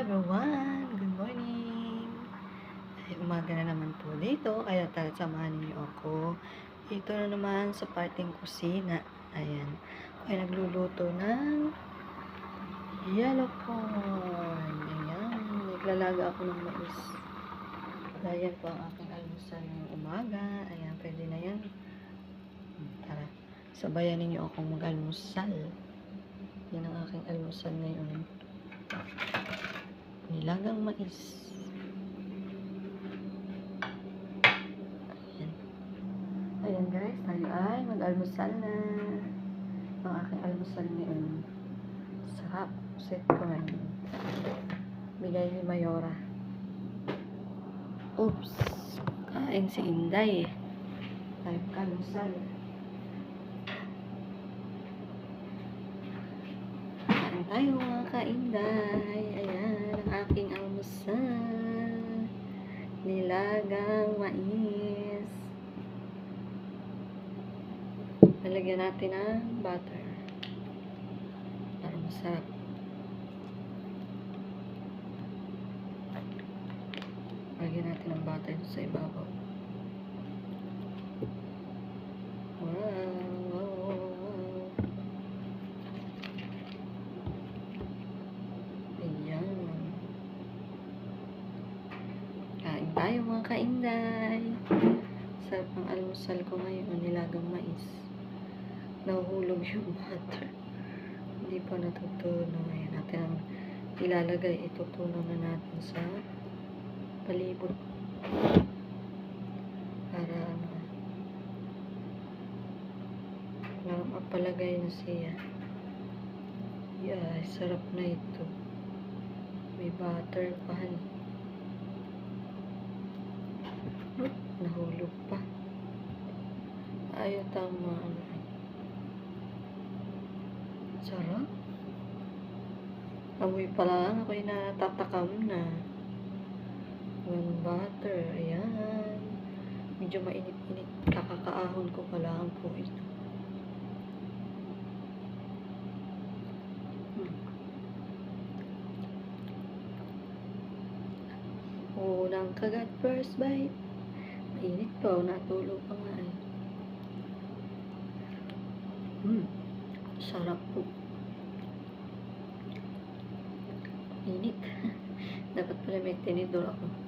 everyone! Good morning! Ay, umaga na naman po dito, kaya tara samahan niyo ako. Dito na naman sa parting kusina. Ayan. Ako ay nagluluto ng yellow corn. Ayan. Naglalaga ako ng mais. Ayan po ang aking almusal ng umaga. Ayan, pwede na yan. Tara, sabayan ninyo akong mag-almusal. Yan ang aking almusal ngayon. Nilagang mais. Ayan. Ayan guys, tayo ay mag-almusal na. Ang aking almusal ngayon. Sarap. Sweet corn. Bigay ni Mayora. Oops. Kain si Inday. Tayo mag-almusal. Kain tayo mga ka-Inday. Ayan ang aking almusal. Nilagang mais. Lalagyan natin ng butter para masarap. Lagyan natin ng butter sa ibabaw. Wow. Ayan. Kain tayo mga ka-Inday. Sarap ang almusal ko ngayon. Nilagang mais. Nahuhulog yung butter. Hindi pa natutunaw. Ayan natin ang ilalagay. Itutunaw na natin sa palibot. Para mapalagay na siya. Yeah, sarap na ito. May butter pa. Nahulog pa. Ayaw tama. Sarap. Amoy pa lang. Ako'y natatakam na. One butter. Ayan. Medyo mainit-init. Kakakaahon ko pa lang po ito. Unang kagat, first bite. Mainit pa. Natulog pa nga eh. Sarap po. Init. Dapat pala may tinidor ako.